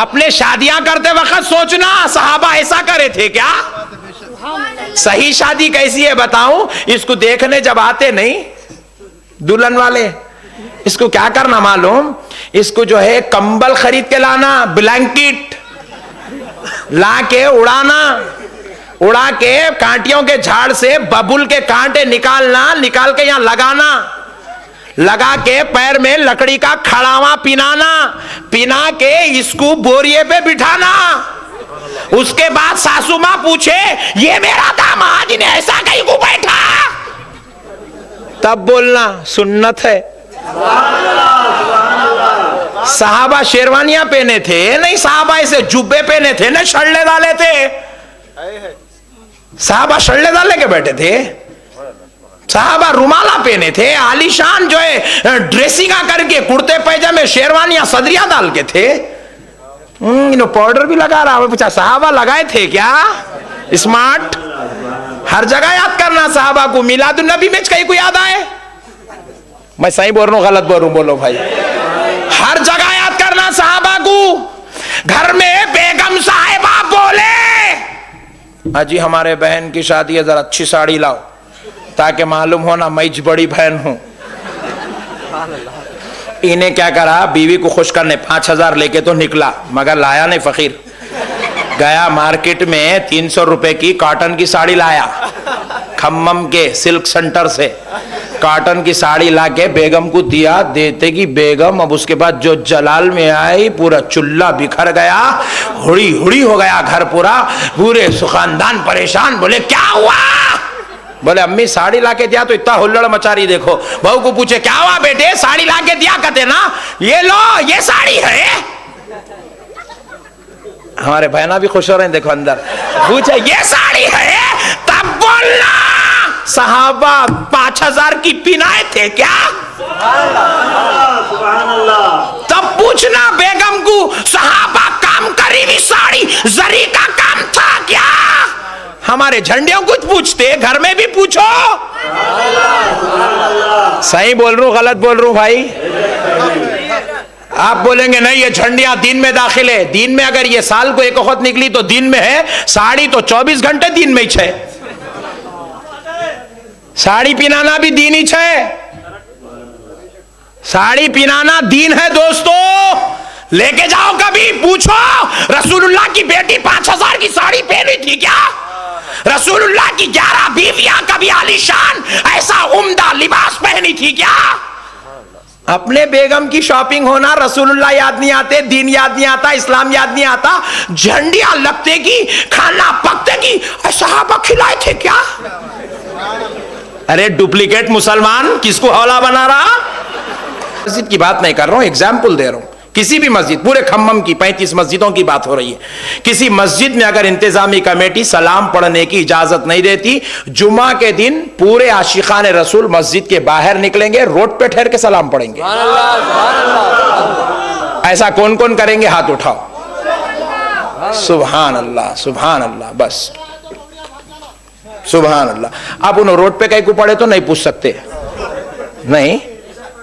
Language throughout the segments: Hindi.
अपने शादियां करते वक्त सोचना सहाबा ऐसा करे थे क्या? सही शादी कैसी है बताऊं? इसको देखने जब आते नहीं दुल्हन वाले, इसको क्या करना मालूम? इसको जो है कंबल खरीद के लाना, ब्लैंकेट ला के उड़ाना, उड़ा के कांटियों के झाड़ से बबुल के कांटे निकालना, निकाल के यहां लगाना, लगा के पैर में लकड़ी का खड़ावा पिनाना, पिना के इसको बोरिए पे बिठाना। उसके बाद सासू मां पूछे ये मेरा दामाद इन्हें ऐसा कहीं को बैठा, तब बोलना सुन्नत है। साहबा शेरवानियां पहने थे नहीं, साहबा ऐसे जुब्बे पहने थे ना, शर्ले डाले थे। साहबा शर्ले डाले के बैठे थे, साहबा रुमाला पहने थे, आलीशान जो है ड्रेसिंगा करके कुर्ते पैजामे शेरवानियां सदरिया डाल के थे। पाउडर भी लगा रहा। पूछा साहबा लगाए थे क्या? स्मार्ट। हर जगह याद करना साहबा को। मिलादुन नबी में कहीं को याद आए? मैं सही बोल रहा हूं गलत बोल रहा हूं? बोलो भाई। हर जगह याद करना साहबा को। घर में बेगम साहिबा बोले अजी हमारे बहन की शादी है, जरा अच्छी साड़ी लाओ, ताकि मालूम हो ना मैं बड़ी बहन हूं। इन्हें क्या करा, बीवी को खुश करने 5,000 लेके तो निकला, मगर लाया नहीं फकीर। गया मार्केट में 300 रुपए की कॉटन की साड़ी लाया, खम्मम के सिल्क सेंटर से कॉटन की साड़ी लाके बेगम को दिया। देते कि बेगम, अब उसके बाद जो जलाल में आई, पूरा चुल्ला बिखर गया, हुड़ी हुड़ी हो गया घर पूरा, पूरे सुखानदान परेशान। बोले क्या हुआ? बोले अम्मी साड़ी लाके दिया तो इतना हुल्लड़ मचा रही, देखो। बहू को पूछे क्या हुआ बेटे? साड़ी लाके दिया कहते ना, ये लो ये साड़ी है। हमारे बहना भी खुश हो रहे हैं, देखो अंदर। पूछे ये साड़ी है, तब बोलना सहाबा 5,000 की पिनाए थे क्या? तब पूछना बेगम को सहाबा काम करी हुई साड़ी जरी का काम था क्या? हमारे झंडियों कुछ पूछते, घर में भी पूछो। सही बोल रहा हूं गलत बोल रहा हूं भाई? आप बोलेंगे नहीं ये झंडियां दिन में दाखिल है। दिन में अगर ये साल को एक वक्त निकली तो दिन में है, साड़ी तो 24 घंटे दिन में ही है। साड़ी पिनाना भी दीन ही है, साड़ी पिनाना दीन है दोस्तों। लेके जाओ कभी, पूछो रसूलुल्लाह की बेटी 5,000 की साड़ी पहनी थी क्या? रसूलुल्लाह की 11 बीवियां कभी आलीशान ऐसा उम्दा लिबास पहनी थी क्या? अपने बेगम की शॉपिंग होना, रसूलुल्लाह याद नहीं आते, दीन याद नहीं आता, इस्लाम याद नहीं आता, झंडियां लगते की, खाना पकते की, सहाबा खिलाए थे क्या? अरे डुप्लीकेट मुसलमान किसको हौला बना रहा? मस्जिद की बात नहीं कर रहा हूं, एग्जाम्पल दे रहा हूं। किसी भी मस्जिद, पूरे खम्मम की 35 मस्जिदों की बात हो रही है। किसी मस्जिद में अगर इंतजामी कमेटी सलाम पढ़ने की इजाजत नहीं देती, जुमा के दिन पूरे आशिकान रसूल मस्जिद के बाहर निकलेंगे, रोड पे ठहर के सलाम पढ़ेंगे। ऐसा कौन कौन करेंगे? हाथ उठाओ। सुभान अल्लाह सुभान अल्लाह, बस सुभान अल्लाह। आप उन्हें रोड पे कहीं को पढ़े तो नहीं पूछ सकते, नहीं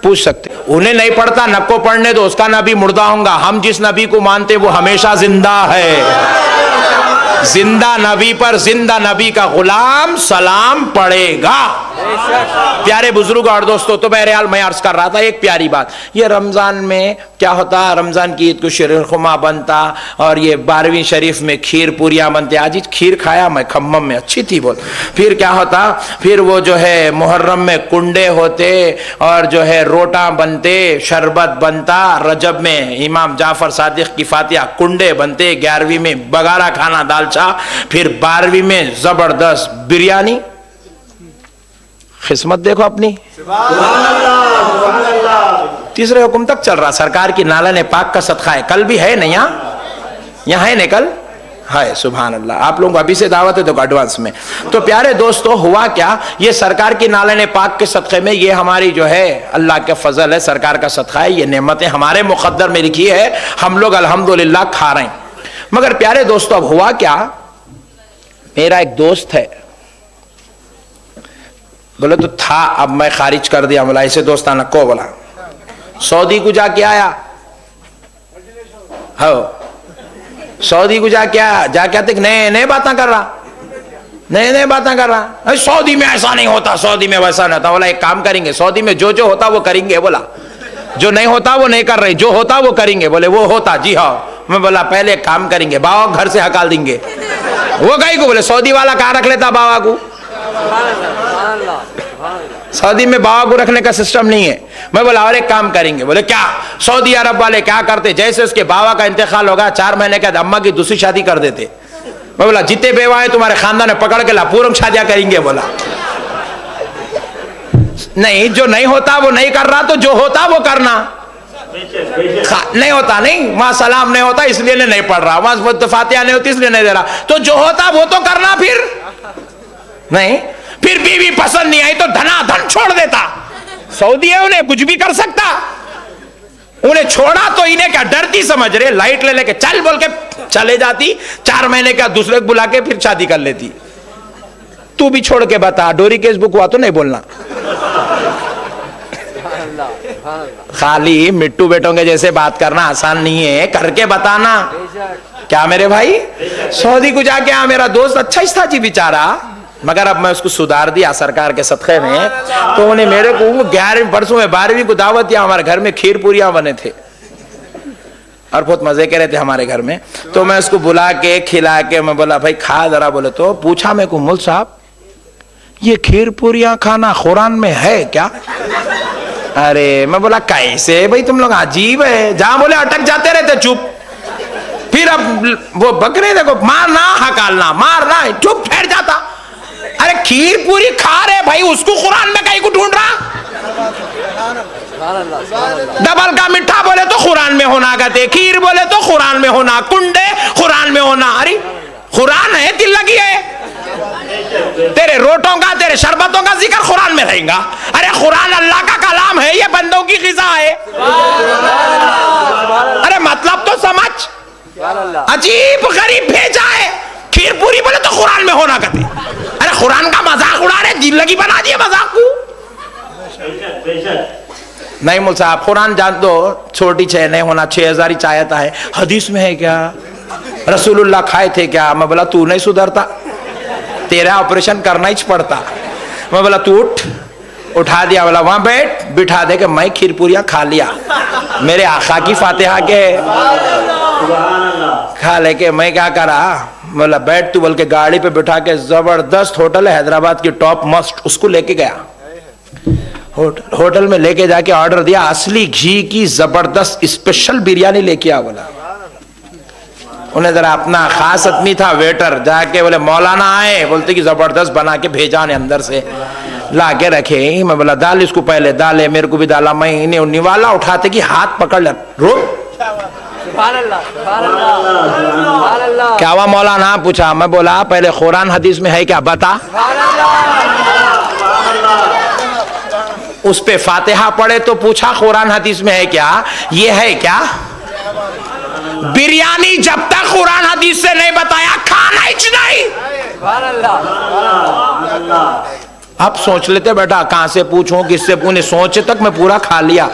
पूछ सकते। उन्हें नहीं पढ़ता, नक्को पढ़ने दो, उसका नबी मुर्दा होगा। हम जिस नबी को मानते वो हमेशा जिंदा है। जिंदा नबी पर जिंदा नबी का गुलाम सलाम पढ़ेगा। प्यारे बुजुर्ग और दोस्तों, तो बहरहाल मैं अर्ज कर रहा था एक प्यारी बात। ये रमजान में क्या होता, रमजान की ईद को शीरखुमा बनता और ये 12वीं शरीफ में खीर पूरियां बनते। आज ही खीर खाया मैं खम्मम में, अच्छी थी बोल। फिर क्या होता, फिर वो जो है मुहर्रम में कुंडे होते और जो है रोटा बनते, शरबत बनता। रजब में इमाम जाफर सादिक की फातिहा कुंडे बनते। 11वीं में बगारा खाना दालचा। फिर 12वीं में जबरदस्त बिरयानी। किस्मत देखो अपनी। तीसरे हुक्म तक चल रहा। सरकार की नालन पाक का सदका है। कल भी है ना, यहाँ है ना, कल है। सुभान अल्लाह। आप लोगों को अभी से दावत है तो एडवांस में। तो प्यारे दोस्तों, हुआ क्या, ये सरकार की नालन पाक के सदक़े में, ये हमारी जो है अल्लाह का फजल है, सरकार का सदका है। ये नेमतें हमारे मुक़द्दर में लिखी है, हम लोग अल्हम्दुलिल्लाह खा रहे हैं। मगर प्यारे दोस्तों, अब हुआ क्या, मेरा एक दोस्त है, बोले तो था, अब मैं खारिज कर दिया, बोला ऐसे दोस्ताना को, बोला सऊदी को जाके आया हो, सऊदी को जाके आते नए नए बातें कर रहा, नए नए बातें कर रहा। अरे सऊदी में ऐसा नहीं होता, सऊदी में वैसा नहीं होता। बोला एक काम करेंगे, सऊदी में जो जो होता वो करेंगे। बोला जो नहीं होता वो नहीं कर रहे, जो होता वो करेंगे। बोले वो होता, जी हाँ। मैं बोला पहले एक काम करेंगे, बाबा घर से हकाल देंगे। वो गई को बोले सऊदी वाला कहाँ रख लेता बाबा को, सऊदी में बाबा को रखने का सिस्टम नहीं है। मैं बोला और एक काम करेंगे। बोले क्या? सऊदी अरब वाले क्या करते, जैसे उसके बाबा का इंतकाल होगा 4 महीने के बाद अम्मा की दूसरी शादी कर देते। मैं बोला जितने बेवा है तुम्हारे खानदान में पकड़ के ला पूर्व शादियां करेंगे। बोला नहीं, जो नहीं होता वो नहीं कर रहा, तो जो होता वो करना। नहीं होता नहीं, वहां सलाम नहीं होता इसलिए नहीं पढ़ रहा, वहां फातिहा नहीं होती इसलिए नहीं दे रहा, तो जो होता वो तो करना। फिर नहीं, फिर बीवी पसंद नहीं आई तो धनाधन छोड़ देता। सऊदी है, उन्हें कुछ भी कर सकता। उन्हें छोड़ा तो इन्हें क्या डरती समझ रहे, लाइट ले लेके चल बोल के चले जाती, 4 महीने का दूसरे को बुला के फिर शादी कर लेती। तू भी छोड़ के बता, डोरी केस बुक हुआ तो नहीं बोलना। खाली मिट्टू बेटों के जैसे बात करना आसान नहीं है, करके बताना। क्या मेरे भाई, सऊदी को जाके मेरा दोस्त अच्छा ही था जी बेचारा, मगर अब मैं उसको सुधार दिया सरकार के सदक़े में। तो उन्हें मेरे को 11वीं परसों में 12वीं को दावत दिया, हमारे घर में खीर पूरियां बने थे और बहुत मजे के रहे थे हमारे घर में। तो मैं उसको बुला के खिला के मैं बोला भाई खा जरा। बोले तो पूछा मैं को, मुल साहब ये खीर पूरियां खाना कुरान में है क्या? अरे मैं बोला कैसे भाई, तुम लोग अजीब है, जहां बोले अटक जाते रहते चुप। फिर अब वो बकरे देखो, मारना हकालना, मारना चुप ठहर जाता। अरे खीर पूरी खा रहे भाई, उसको कुरान में कहीं को ढूंढ रहा। डबल का मिठा बोले तो कुरान में होना, कहते खीर बोले तो कुरान में होना, कुंडे कुरान में होना। अरे कुरान है, दिल लगी है, तेरे रोटों का तेरे शरबतों का जिक्र कुरान में रहेगा। अरे कुरान अल्लाह का कलाम है, ये बंदों की ग़िज़ा है। अरे मतलब तो समझ, अजीब गरीब भेजा है। खीर पूरी बोले तो कुरान में होना कहते। अरे कुरान का मजाक उड़ा रहे, दिल लगी बना दिए मजाक को। नहीं मुल साहब, कुरान जान दो छोटी 6 नहीं होना, 6000 ही चाहता है। हदीस में है क्या? रसूलुल्लाह खाए थे क्या? मैं बोला तू नहीं सुधरता, तेरा ऑपरेशन करना ही पड़ता। मैं बोला तू उठ, उठा दिया। बोला वहां बैठ, बिठा दे के मैं खीर पूरियां खा लिया, मेरे आका की फातिहा के खा लेके मैं क्या करा। बोला बैठ तू बोल के गाड़ी पे बिठा के जबरदस्त होटल है हैदराबाद की टॉप मस्ट, उसको लेके गया। होटल में लेके जाके ऑर्डर दिया, असली घी की जबरदस्त स्पेशल बिरयानी लेके आ। बोला उन्हें जरा अपना खास आदमी था वेटर, जाके बोले मौलाना आए, बोलते कि जबरदस्त बना के भेजा ने अंदर से ला के रखे। मैं बोला डाल इसको, पहले डाले, मेरे को भी डाला। मैं इन्हें निवाला उठाते कि हाथ पकड़ ले, रुक क्या हुआ मौलाना? पूछा। मैं बोला पहले कुरान हदीस में है क्या बता। उस पे फातिहा पढ़े तो पूछा कुरान हदीस में है क्या, ये है क्या? बिरयानी जब तक कुरान हदीस से नहीं बताया खाना ही नहीं। अब सोच लेते बेटा कहां से पूछूं, किससे पूछे, सोचे तक मैं पूरा खा लिया,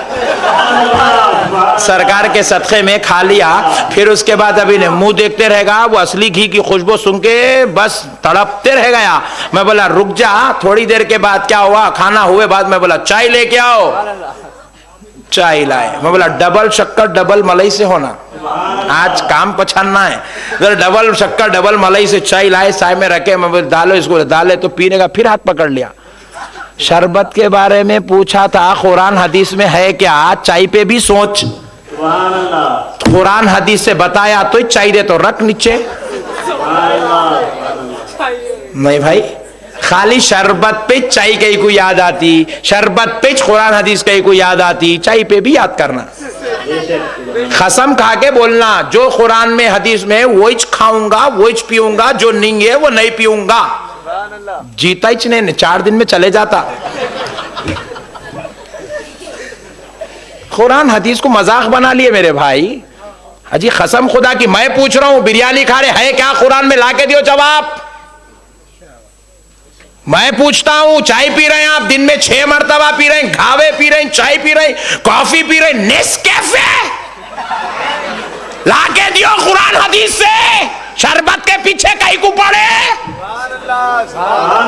सरकार के सदक़े में खा लिया। फिर उसके बाद अभी ने मुंह देखते रहेगा, वो असली घी की खुशबू सुन के बस तड़पते रह गया। मैं बोला रुक जा, थोड़ी देर के बाद क्या हुआ, खाना हुए बाद मैं बोला चाय लेके आओ, चाय लाए। मैं बोला डबल शक्कर डबल मलाई से होना, आज काम पछानना है। अगर डबल शक्कर डबल मलाई से चाय लाए, चाय में रखे। मैं बोला डालो इसको, डाले तो पीने का, फिर हाथ पकड़ लिया। शरबत के बारे में पूछा था कुरान हदीस में है क्या, चाय पे भी सोच। कुरान हदीस से बताया तो चाय दे तो रख नीचे। नहीं भाई, खाली शरबत पे चाय कहीं को याद आती, शरबत पे कुरान हदीस कहीं को याद आती, चाय पे भी याद करना। कसम खा के बोलना जो कुरान में हदीस में वो खाऊंगा वो पीऊंगा, जो नहीं है वो नहीं पीऊंगा। जीता ही नहीं, 4 दिन में चले जाता। कुरान हदीस को मजाक बना लिए मेरे भाई। अजी कसम खुदा की मैं पूछ रहा हूं, बिरयानी खा रहे है क्या कुरान में, लाके दियो जवाब। मैं पूछता हूं चाय पी रहे हैं आप, दिन में 6 मरतबा पी रहे हैं, घावे पी रहे हैं, चाय पी रहे हैं, कॉफी पी रहे हैं, नेस्कैफे लाके दियो कुरान हदीस से। शरबत के पीछे कहीं को पड़े,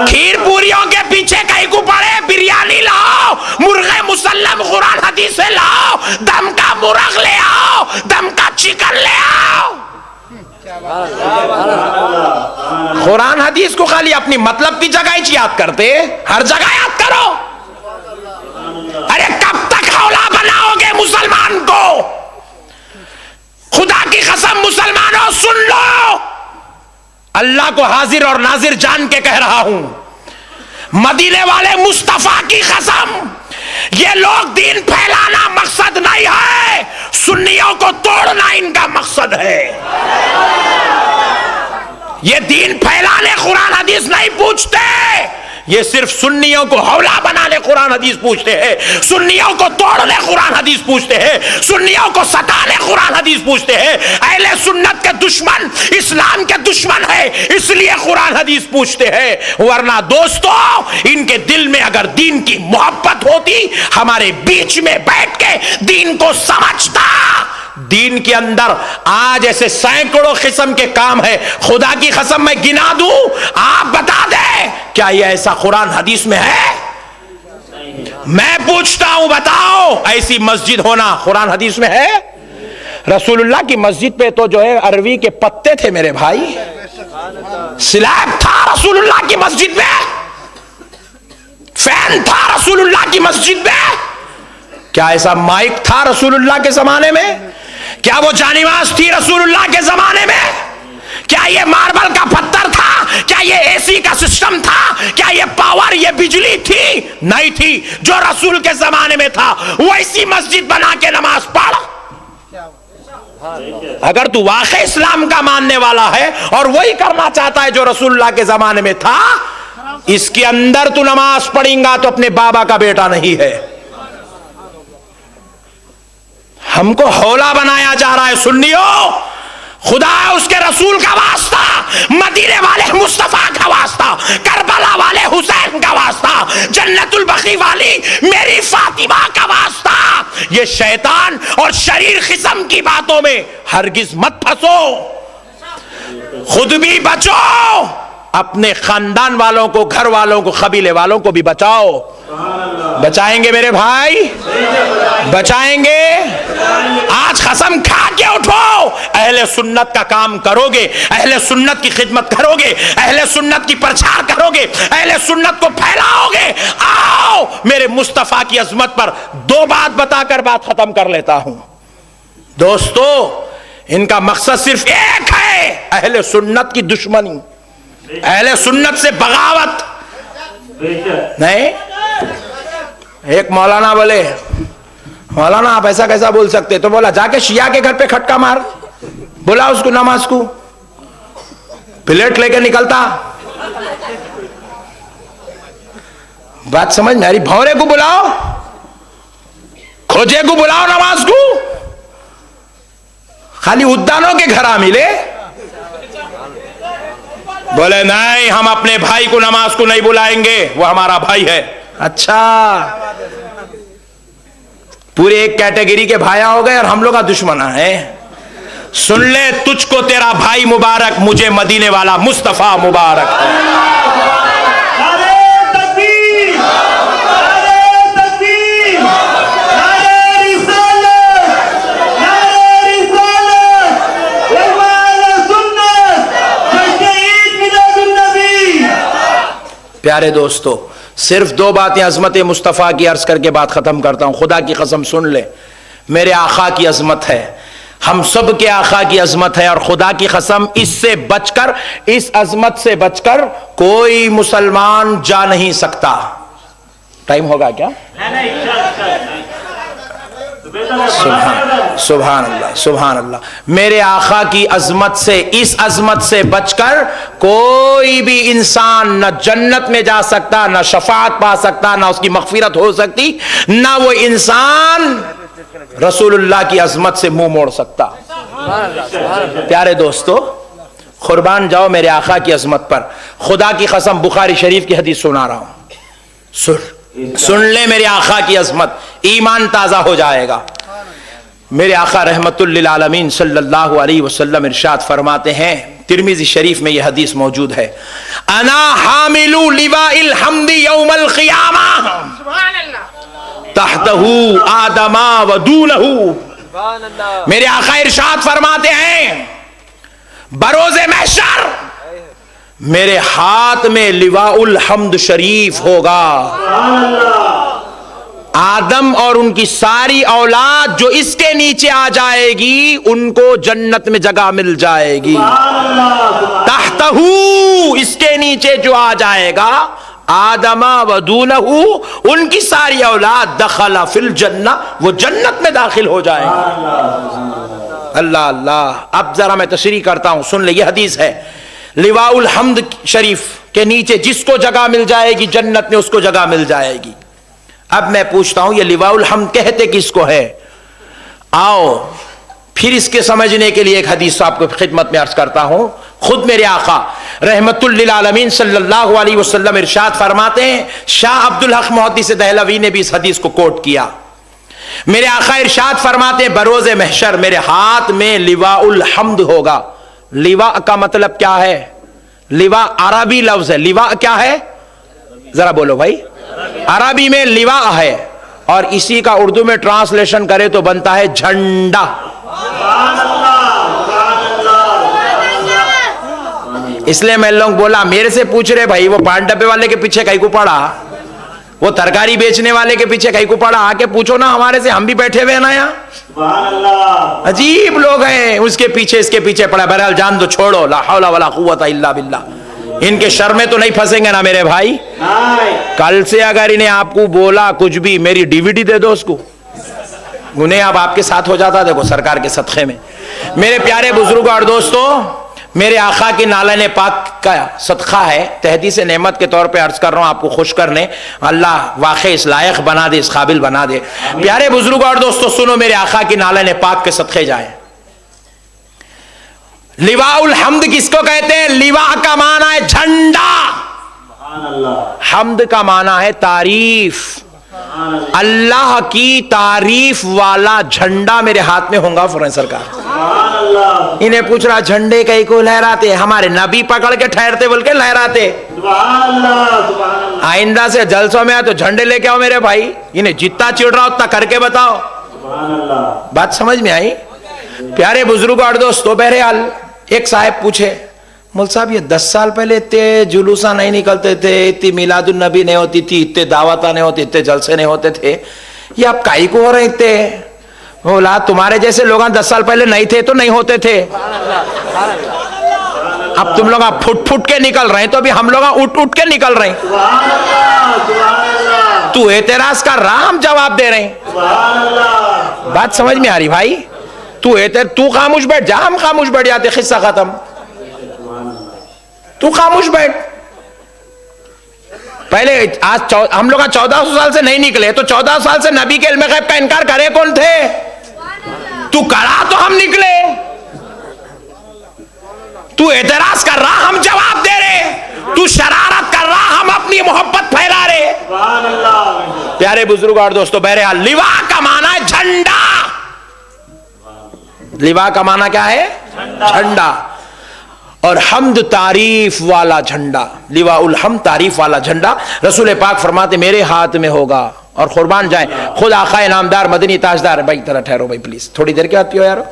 खीर पूरियों के पीछे कहीं को पड़े, बिरयानी लाओ, मुर्गे मुसल्लम कुरान हदीस से लाओ, दम का मुर्ग ले आओ, दम का चिकन ले आओ। कुरान हदीस को खाली अपनी मतलब की जगह ही याद करते, हर जगह याद करो। अरे कब तक हौला बनाओगे मुसलमान को? खुदा की कसम मुसलमानों सुन लो, अल्लाह को हाजिर और नाजिर जान के कह रहा हूं, मदीने वाले मुस्तफा की कसम, ये लोग दीन फैलाना मकसद नहीं है, सुन्नियों को तोड़ना इनका मकसद है। ये दीन फैलाने कुरान हदीस नहीं पूछते, ये सिर्फ सुन्नियों को हौला बनाने कुरान हदीस पूछते हैं, सुन्नियों को तोड़ने कुरान हदीस पूछते हैं, सुन्नियों को सताने कुरान हदीस पूछते हैं। अहले सुन्नत के दुश्मन इस्लाम के दुश्मन है, इसलिए कुरान हदीस पूछते हैं। वरना दोस्तों, इनके दिल में अगर दीन की मोहब्बत होती, हमारे बीच में बैठ के दीन को समझता। दीन के अंदर आज ऐसे सैकड़ों किस्म के काम है, खुदा की कसम मैं गिना दूं, आप बता दें क्या ये ऐसा कुरान हदीस में है? मैं पूछता हूं, बताओ ऐसी मस्जिद होना कुरान हदीस में है? रसूलुल्लाह की मस्जिद पे तो जो है अरवी के पत्ते थे मेरे भाई, स्लैब था रसूलुल्लाह की मस्जिद में, फैन था रसूलुल्लाह की मस्जिद में। क्या ऐसा माइक था रसूलुल्लाह के जमाने में? क्या वो जानिमाज थी रसूलुल्लाह के जमाने में? क्या ये मार्बल का पत्थर था? क्या ये एसी का सिस्टम था? क्या ये पावर, ये बिजली थी? नहीं थी। जो रसूल के जमाने में था वैसी मस्जिद बना के नमाज पढ़। अगर तू वाकई इस्लाम का मानने वाला है और वही करना चाहता है जो रसूलुल्लाह के जमाने में था, इसके अंदर तू नमाज पढ़ेगा तो अपने बाबा का बेटा नहीं है। हमको हौला बनाया जा रहा है सुन्नियों, खुदा उसके रसूल का वास्ता, मदीने वाले मुस्तफा का वास्ता, करबला वाले हुसैन का वास्ता, जन्नतुल बकी वाली मेरी फातिमा का वास्ता। ये शैतान और शरीर किस्म की बातों में हरगिज मत फंसो, खुद भी बचो, अपने खानदान वालों को, घर वालों को, कबीले वालों को भी बचाओ। बचाएंगे मेरे भाई, बचाएंगे। आज कसम खा के उठो, अहले सुन्नत का काम करोगे, अहले सुन्नत की खिदमत करोगे, अहले सुन्नत की प्रचार करोगे, अहले सुन्नत को फैलाओगे। आओ मेरे मुस्तफा की अजमत पर दो बात बताकर बात खत्म कर लेता हूं। दोस्तों, इनका मकसद सिर्फ एक है, अहले सुन्नत की दुश्मनी, अहले सुन्नत से बगावत। नहीं, एक मौलाना बोले, मौलाना आप ऐसा कैसा बोल सकते? तो बोला जाके शिया के घर पे खटका मार, बोला उसको नमाज को, प्लेट लेके निकलता। बात समझ में आ रही? भौरे को बुलाओ, खोजे को बुलाओ नमाज को, खाली उद्दानों के घर आ मिले। बोले नहीं, हम अपने भाई को नमाज को नहीं बुलाएंगे, वो हमारा भाई है। अच्छा, पूरे एक कैटेगरी के भाया हो गए और हम लोग का दुश्मन है। सुन ले, तुझको तेरा भाई मुबारक, मुझे मदीने वाला मुस्तफा मुबारक। प्यारे दोस्तों, सिर्फ दो बातें अजमत मुस्तफ़ा की अर्ज करके बात खत्म करता हूं। खुदा की कसम सुन ले, मेरे आका की अजमत है, हम सब के आका की अजमत है, और खुदा की कसम इससे बचकर, इस अजमत से बचकर कोई मुसलमान जा नहीं सकता। टाइम होगा क्या? सुभान अल्लाह, सुभान अल्लाह। मेरे आका की अजमत से, इस अजमत से बचकर कोई भी इंसान न जन्नत में जा सकता, न शफाअत पा सकता, न उसकी मगफिरत हो सकती, न वो इंसान रसूलुल्लाह की अजमत से मुंह मोड़ सकता। प्यारे दोस्तों, कुर्बान जाओ मेरे आका की अजमत पर। खुदा की कसम बुखारी शरीफ की हदीस सुना रहा हूं, सुन ले मेरे आका की अजमत, ईमान ताजा हो जाएगा। मेरे आका रहमतुल लिल आलमीन सल्लल्लाहु अलैहि वसल्लम इरशाद फरमाते हैं, तिर्मिज़ी शरीफ में यह हदीस मौजूद है, अना हामिलु लिवाइल हम्दी यौमल क़ियामा तहतहु आदमा व दूनहु। मेरे आका इरशाद फरमाते हैं, बरोज़े महशर मेरे हाथ में लिवाउल हम्द शरीफ होगा। आदम और उनकी सारी औलाद जो इसके नीचे आ जाएगी उनको जन्नत में जगह मिल जाएगी। तहतहू, इसके नीचे जो आ जाएगा, आदमा व दूनहू, उनकी सारी औलाद दखला फिल जन्ना, वो जन्नत में दाखिल हो जाएगा। अल्लाह अल्लाह। अब जरा मैं तशरीह करता हूं, सुन ले। ये हदीस है, लिवाउल हम्द शरीफ के नीचे जिसको जगह मिल जाएगी जन्नत में, उसको जगह मिल जाएगी। अब मैं पूछता हूं, ये लिवाउल हम्द कहते किसको है? आओ फिर इसके समझने के लिए एक हदीस आपको खिदमत में अर्ज करता हूं। खुद मेरे आका रहमतुल लिल आलमीन सल्लल्लाहु अलैहि वसल्लम इरशाद फरमाते हैं, शाह अब्दुल हक मुहद्दिस दहलवी ने भी इस हदीस को कोट किया। मेरे आका इरशाद फरमाते हैं, बरोज़े महशर मेरे हाथ में लिवाउल हम्द होगा। लिवा का मतलब क्या है? लिवा अरबी लफ्ज है। लिवा क्या है? जरा बोलो भाई। अरबी में लिवा है और इसी का उर्दू में ट्रांसलेशन करे तो बनता है झंडा। इसलिए मैं लोग बोला, मेरे से पूछ रहे भाई वो पान डब्बे वाले के पीछे कहीं को पड़ा, वो तरकारी बेचने वाले के पीछे कहीं को पड़ा, आके पूछो ना हमारे से, हम भी बैठे हुए ना यहाँ। अजीब लोग हैं, उसके पीछे इसके पीछे पड़ा। बहरहाल जान दो, छोड़ो। ला हौला वला कुव्वता इल्ला बिल्लाह। इनके शर में तो नहीं फंसेंगे ना मेरे भाई। कल से अगर इन्हें आपको बोला कुछ भी, मेरी डीवीडी दे दो उसको, उन्हें अब आपके साथ हो जाता। देखो सरकार के सदक़े में। मेरे प्यारे बुजुर्गों और दोस्तों, मेरे आका की नालन पाक का सदका है, तहदीस नेमत के तौर पे अर्ज कर रहा हूं आपको खुश करने। अल्लाह वाकई इस लायक बना दे, इस काबिल बना दे। प्यारे बुजुर्गों और दोस्तों सुनो, मेरे आका की नालन पाक के सदक़े जाए। लिवाउल हम्द किसको कहते हैं? लिवा का माना है झंडा, हम्द का माना है तारीफ। अल्लाह की तारीफ वाला झंडा मेरे हाथ में होगा फौरन सरकार। इन्हें पूछ रहा, झंडे कहीं को लहराते? हमारे नबी पकड़ के ठहरते बोल के लहराते। आइंदा से जलसों में आ तो झंडे लेके आओ मेरे भाई। इन्हें जितना चिढ़ रहा उतना करके बताओ। बात समझ में आई? प्यारे बुजुर्ग और दोस्तों, बहरहाल एक साहब पूछे, मौल साहब ये 10 साल पहले इतने जुलूसा नहीं निकलते थे, इतनी मिलादुन नबी नहीं होती थी, इतने दावता नहीं होती, इतने जलसे नहीं होते थे, ये आप काई को हो रहे थे? बोला, तुम्हारे जैसे लोग 10 साल पहले नहीं थे तो नहीं होते थे। अब तुम लोग फुट फुट के निकल रहे हैं, तो अभी हम लोग उठ उठ के निकल रहे हैं। तू एतराज कर रहा, हम जवाब दे रहे हैं। बात समझ में आ रही भाई? तू खामोश बैठ जा, हम खामोश बैठ जाते, किस्सा खत्म। तू खामोश बैठ। पहले आज हम लोग 1400 साल से नहीं निकले, तो 14 साल से नबी के इल्म गैब का इनकार करे कौन थे? तू करा तो हम निकले। तू एतराज कर रहा, हम जवाब दे रहे। तू शरारत कर रहा, हम अपनी मोहब्बत फैला रहे। प्यारे बुजुर्ग और दोस्तों, बहरहाल लिवा का माना है झंडा। लिवा का माना क्या है? झंडा। और हम्द तारीफ वाला झंडा, लिवाउल हम्द तारीफ वाला झंडा। रसूल पाक फरमाते मेरे हाथ में होगा। और कुर्बान जाए खुद आका इनामदार मदनी ताजदार। भाई तरह ठहरो भाई प्लीज, थोड़ी देर के बाद पियो यारो।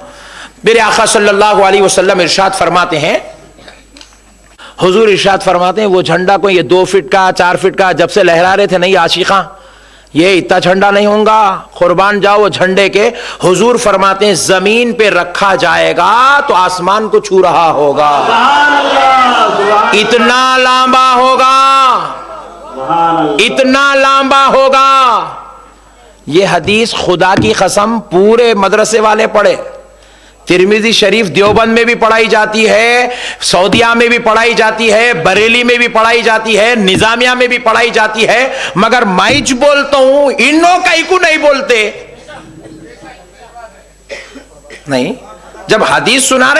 मेरे आका सल्लल्लाहु अलैहि वसल्लम इरशाद फरमाते हैं, हुजूर इरशाद फरमाते हैं, वो झंडा कोई ये 2 फीट का 4 फीट का जब से लहरा रहे थे नहीं आशिका, ये इतना झंडा नहीं होगा। कुर्बान जाओ वो झंडे के। हुजूर फरमाते हैं जमीन पे रखा जाएगा तो आसमान को छू रहा होगा, इतना लंबा होगा, इतना लंबा होगा। ये हदीस खुदा की कसम पूरे मदरसे वाले पढ़े। तिर्मिज़ी शरीफ देवबंद में भी पढ़ाई जाती है, सऊदिया में भी पढ़ाई जाती है, बरेली में भी पढ़ाई जाती है, निजामिया में भी पढ़ाई जाती है। मगर मैं बोलता हूं, इन्हों कहीं को नहीं बोलते। नहीं, जब हदीस सुना